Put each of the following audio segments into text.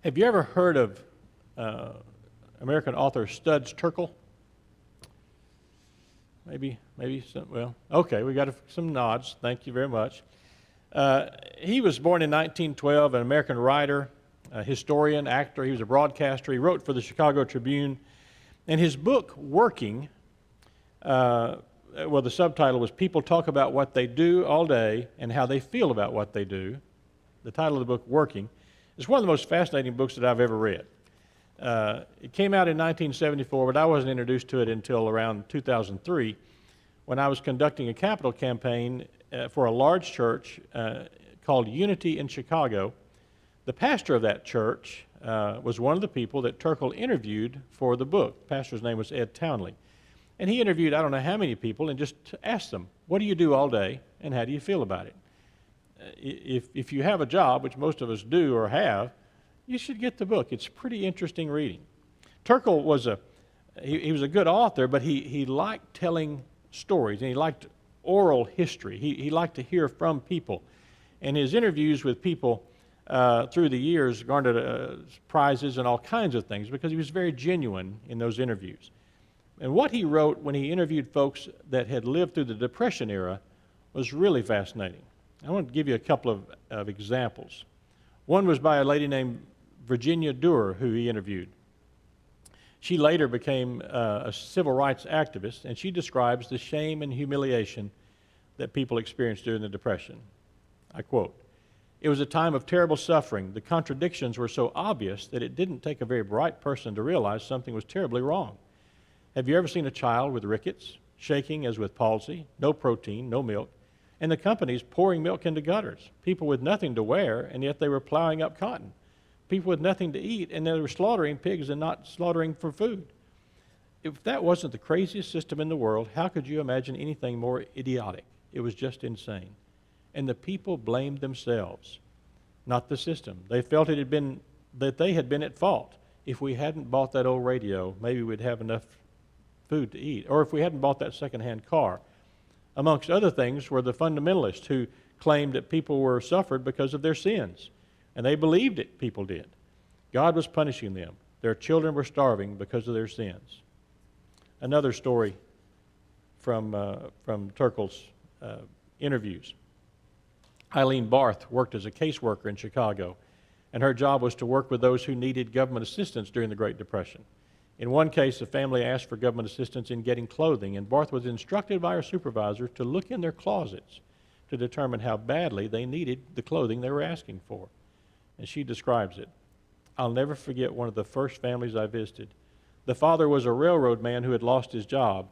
Have you ever heard of American author Studs Terkel? Maybe some, well, okay, we got some nods. Thank you very much. He was born in 1912, an American writer, a historian, actor. He was a broadcaster. He wrote for the Chicago Tribune. And his book, Working, the subtitle was People Talk About What They Do All Day and How They Feel About What They Do. The title of the book, Working, is one of the most fascinating books that I've ever read. It came out in 1974, but I wasn't introduced to it until around 2003 when I was conducting a capital campaign for a large church called Unity in Chicago. The pastor of that church was one of the people that Terkel interviewed for the book. The pastor's name was Ed Townley. And he interviewed I don't know how many people and just asked them, what do you do all day and how do you feel about it? If you have a job, which most of us do or have, you should get the book. It's pretty interesting reading. Terkel was he was a good author, but he liked telling stories, and he liked oral history. He liked to hear from people. And his interviews with people through the years garnered prizes and all kinds of things because he was very genuine in those interviews. And what he wrote when he interviewed folks that had lived through the Depression era was really fascinating. I want to give you a couple of examples. One was by a lady named Virginia Duer, who he interviewed. She later became a civil rights activist, and she describes the shame and humiliation that people experienced during the Depression. I quote, "It was a time of terrible suffering. The contradictions were so obvious that it didn't take a very bright person to realize something was terribly wrong. Have you ever seen a child with rickets, shaking as with palsy, no protein, no milk, and the companies pouring milk into gutters, people with nothing to wear, and yet they were plowing up cotton, people with nothing to eat, and they were slaughtering pigs and not slaughtering for food? If that wasn't the craziest system in the world, how could you imagine anything more idiotic? It was just insane. And the people blamed themselves, not the system. They felt that they had been at fault. If we hadn't bought that old radio, maybe we'd have enough food to eat, or if we hadn't bought that secondhand car." Amongst other things were the fundamentalists who claimed that people were suffered because of their sins, and they believed it, people did. God was punishing them. Their children were starving because of their sins. Another story from Terkel's interviews. Eileen Barth worked as a caseworker in Chicago, and her job was to work with those who needed government assistance during the Great Depression. In one case, a family asked for government assistance in getting clothing, and Barth was instructed by her supervisor to look in their closets to determine how badly they needed the clothing they were asking for. And she describes it. "I'll never forget one of the first families I visited. The father was a railroad man who had lost his job.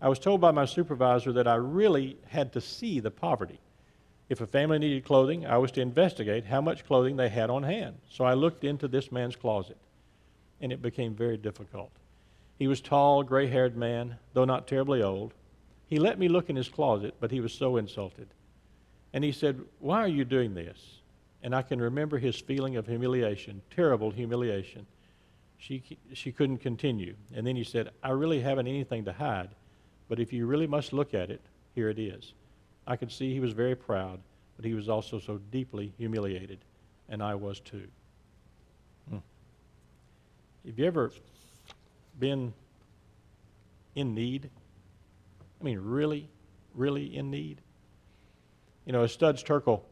I was told by my supervisor that I really had to see the poverty. If a family needed clothing, I was to investigate how much clothing they had on hand. So I looked into this man's closet, and it became very difficult. He was tall, gray-haired man, though not terribly old. He let me look in his closet, but he was so insulted. And he said, 'Why are you doing this?' And I can remember his feeling of humiliation, terrible humiliation. She couldn't continue. And then he said, 'I really haven't anything to hide, but if you really must look at it, here it is.' I could see he was very proud, but he was also so deeply humiliated, and I was too." Have you ever been in need? I mean, really, really in need? You know, as Studs Terkel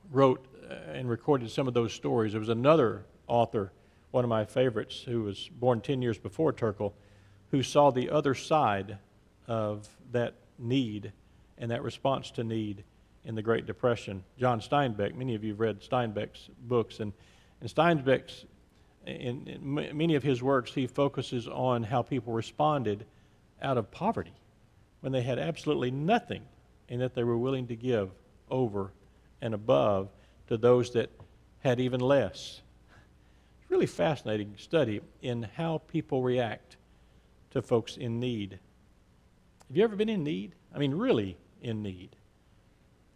wrote and recorded some of those stories, there was another author, one of my favorites, who was born 10 years before Terkel, who saw the other side of that need and that response to need in the Great Depression. John Steinbeck, many of you have read Steinbeck's books, and Steinbeck's in many of his works, he focuses on how people responded out of poverty when they had absolutely nothing and that they were willing to give over and above to those that had even less. It's a really fascinating study in how people react to folks in need. Have you ever been in need? I mean, really in need.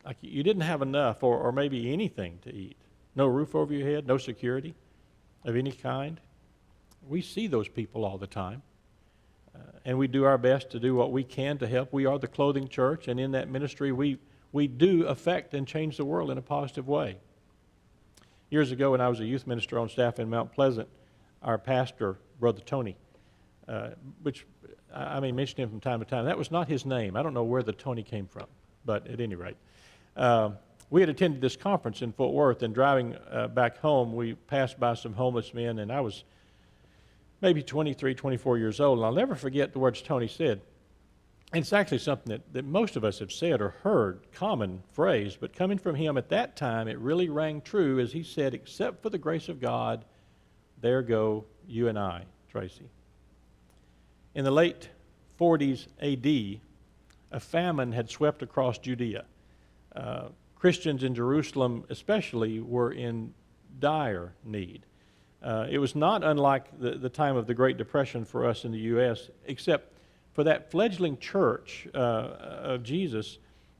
Like you didn't have enough or maybe anything to eat. No roof over your head, no security of any kind. We see those people all the time, and we do our best to do what we can to help. We are the Clothing Church, and in that ministry we do affect and change the world in a positive way. Years ago, when I was a youth minister on staff in Mount Pleasant, our pastor, Brother Tony, which I may mention him from time to time, that was not his name. I don't know where the Tony came from, but at any rate. We had attended this conference in Fort Worth, and driving back home, we passed by some homeless men, and I was maybe 23, 24 years old, and I'll never forget the words Tony said. And it's actually something that most of us have said or heard, common phrase, but coming from him at that time, it really rang true as he said, "Except for the grace of God, there go you and I, Tracy." In the late 40s AD, a famine had swept across Judea. Christians in Jerusalem especially were in dire need. It was not unlike the time of the Great Depression for us in the U.S., except for that fledgling church of Jesus,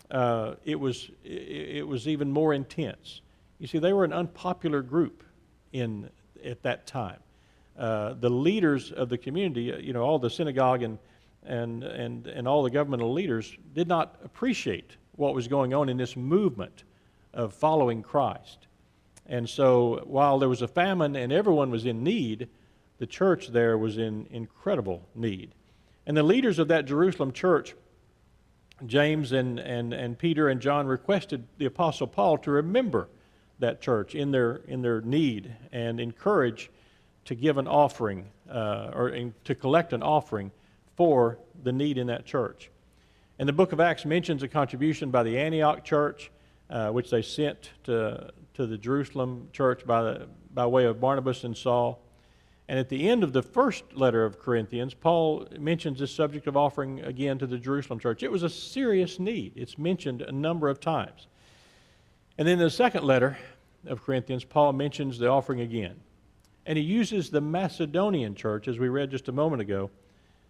it was even more intense. You see, they were an unpopular group at that time. The leaders of the community, all the synagogue and all the governmental leaders did not appreciate what was going on in this movement of following Christ. And so while there was a famine and everyone was in need, the church there was in incredible need. And the leaders of that Jerusalem church, James and Peter and John, requested the Apostle Paul to remember that church in their need and encourage to give an offering or to collect an offering for the need in that church. And the book of Acts mentions a contribution by the Antioch church, which they sent to the Jerusalem church by way of Barnabas and Saul. And at the end of the first letter of Corinthians, Paul mentions this subject of offering again to the Jerusalem church. It was a serious need. It's mentioned a number of times. And then in the second letter of Corinthians, Paul mentions the offering again. And he uses the Macedonian church, as we read just a moment ago,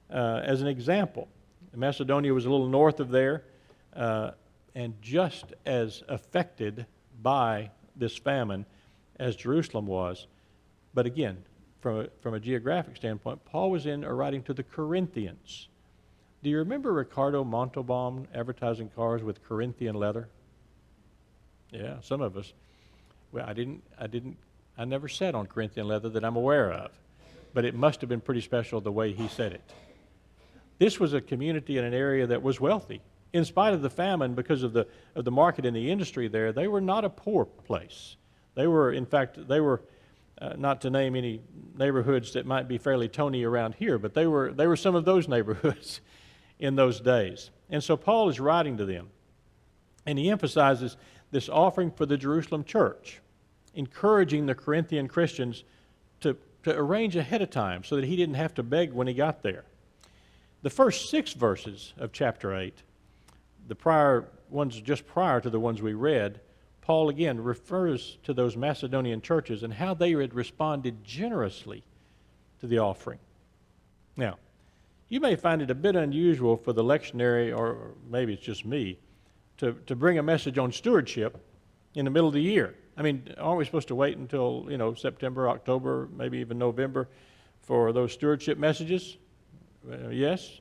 as an example. Macedonia was a little north of there, and just as affected by this famine as Jerusalem was. But again, from a geographic standpoint, Paul was writing to the Corinthians. Do you remember Ricardo Montalban advertising cars with Corinthian leather? Yeah, some of us. Well, I never sat on Corinthian leather that I'm aware of, but it must have been pretty special the way he said it. This was a community in an area that was wealthy. In spite of the famine, because of the market and the industry there, they were not a poor place. They were, not to name any neighborhoods that might be fairly Tony around here, but they were some of those neighborhoods in those days. And so Paul is writing to them, and he emphasizes this offering for the Jerusalem church, encouraging the Corinthian Christians to arrange ahead of time so that he didn't have to beg when he got there. The first 6 verses of chapter 8, the prior ones just prior to the ones we read, Paul again refers to those Macedonian churches and how they had responded generously to the offering. Now, you may find it a bit unusual for the lectionary, or maybe it's just me, to bring a message on stewardship in the middle of the year. I mean, aren't we supposed to wait until, September, October, maybe even November for those stewardship messages? Yes.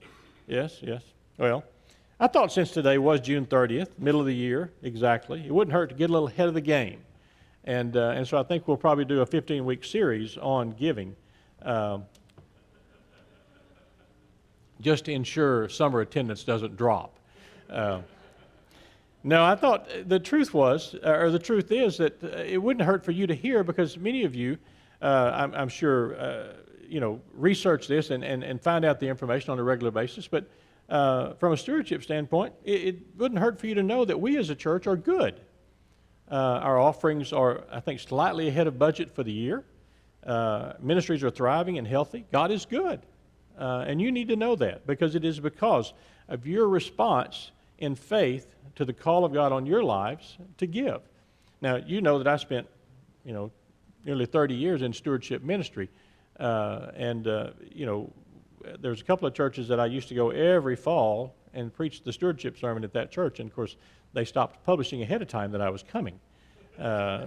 Well, I thought since today was June 30th, middle of the year, exactly, it wouldn't hurt to get a little ahead of the game. And so I think we'll probably do a 15-week series on giving, just to ensure summer attendance doesn't drop. No, I thought the truth is that it wouldn't hurt for you to hear, because many of you, I'm sure, research this and find out the information on a regular basis. But from a stewardship standpoint, it wouldn't hurt for you to know that we as a church are good. Our offerings are, I think, slightly ahead of budget for the year. Ministries are thriving and healthy. God is good. And you need to know that, because it is because of your response in faith to the call of God on your lives to give. Now, you know that I spent, nearly 30 years in stewardship ministry. There's a couple of churches that I used to go every fall and preach the stewardship sermon at that church. And, of course, they stopped publishing ahead of time that I was coming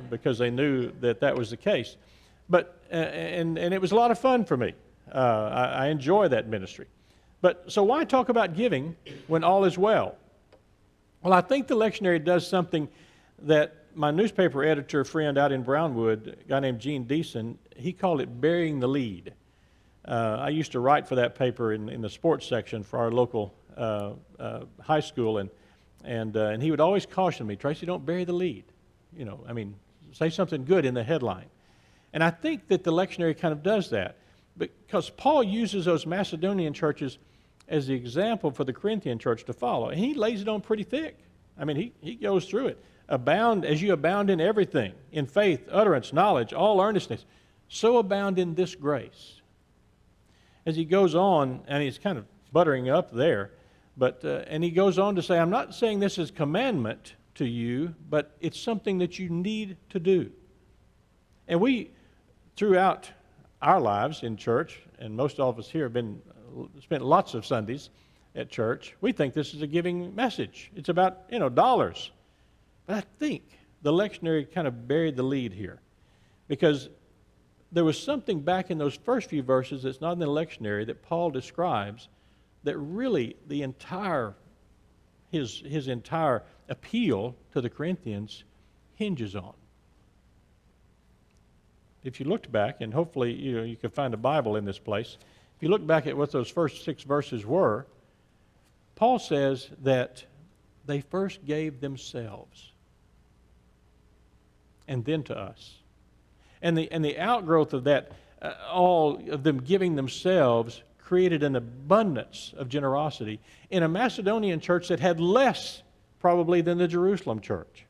because they knew that was the case. But and it was a lot of fun for me. I enjoy that ministry. But so why talk about giving when all is well? Well, I think the lectionary does something that my newspaper editor friend out in Brownwood, a guy named Gene Deason, he called it burying the lead. I used to write for that paper in the sports section for our local high school, and he would always caution me, Tracy, don't bury the lead. Say something good in the headline. And I think that the lectionary kind of does that, because Paul uses those Macedonian churches as the example for the Corinthian church to follow. And he lays it on pretty thick. He goes through it. Abound as you abound in everything, in faith, utterance, knowledge, all earnestness, so abound in this grace. As he goes on, and he's kind of buttering up there, and he goes on to say, I'm not saying this is commandment to you, but it's something that you need to do. And we, throughout our lives in church, and most of us here have spent lots of Sundays at church, we think this is a giving message. It's about, dollars. But I think the lectionary kind of buried the lead here, because there was something back in those first few verses that's not in the lectionary that Paul describes that really his entire appeal to the Corinthians hinges on. If you looked back, and hopefully you can find a Bible in this place, if you look back at what those first 6 verses were, Paul says that they first gave themselves and then to us. And the outgrowth of that, all of them giving themselves, created an abundance of generosity in a Macedonian church that had less probably than the Jerusalem church.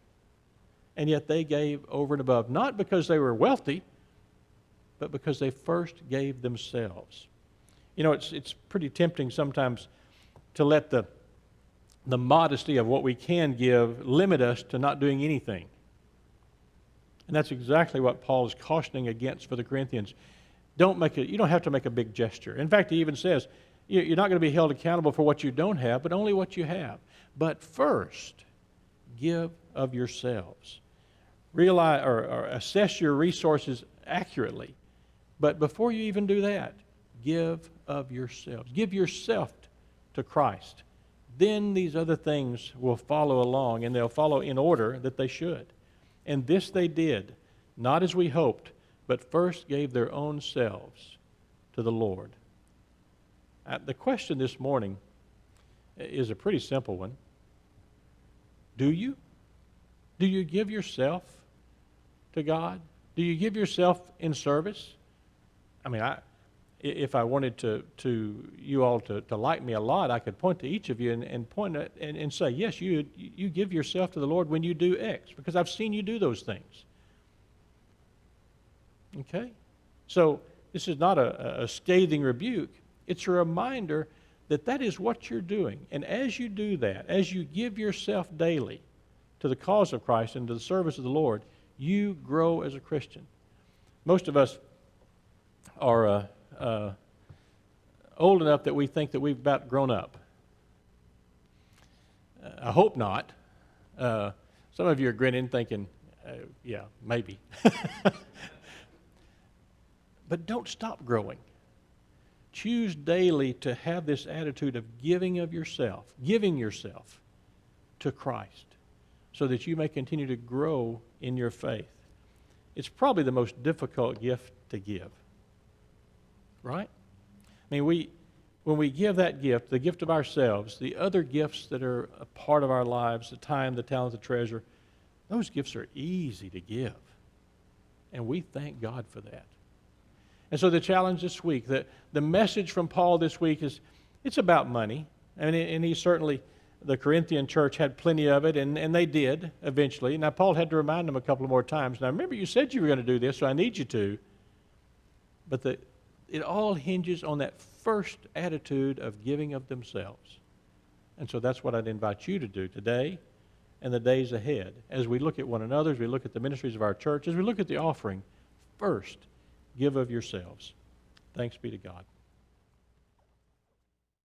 And yet they gave over and above, not because they were wealthy, but because they first gave themselves. It's pretty tempting sometimes to let the modesty of what we can give limit us to not doing anything. And that's exactly what Paul is cautioning against for the Corinthians. You don't have to make a big gesture. In fact, he even says, you're not going to be held accountable for what you don't have, but only what you have. But first, give of yourselves. Realize or assess your resources accurately. But before you even do that, give of yourselves. Give yourself to Christ. Then these other things will follow along, and they'll follow in order that they should. And this they did, not as we hoped, but first gave their own selves to the Lord. The question this morning is a pretty simple one. Do you? Do you give yourself to God? Do you give yourself in service? If I wanted to you all to like me a lot, I could point to each of you and point at, and say, yes, you give yourself to the Lord when you do X, because I've seen you do those things. Okay? So this is not a scathing rebuke. It's a reminder that is what you're doing. And as you do that, as you give yourself daily to the cause of Christ and to the service of the Lord, you grow as a Christian. Most of us are old enough that we think that we've about grown up. I hope not. Some of you are grinning thinking, yeah, maybe. But don't stop growing. Choose daily to have this attitude of giving yourself to Christ, so that you may continue to grow in your faith. It's probably the most difficult gift to give. Right? When we give that gift, the gift of ourselves, the other gifts that are a part of our lives, the time, the talent, the treasure, those gifts are easy to give. And we thank God for that. And so the challenge this week, the message from Paul this week is, it's about money. And he certainly, the Corinthian church had plenty of it, and they did eventually. Now, Paul had to remind them a couple of more times. Now, remember, you said you were going to do this, so I need you to. But it all hinges on that first attitude of giving of themselves. And so that's what I'd invite you to do today and the days ahead. As we look at one another, as we look at the ministries of our church, as we look at the offering, first, give of yourselves. Thanks be to God.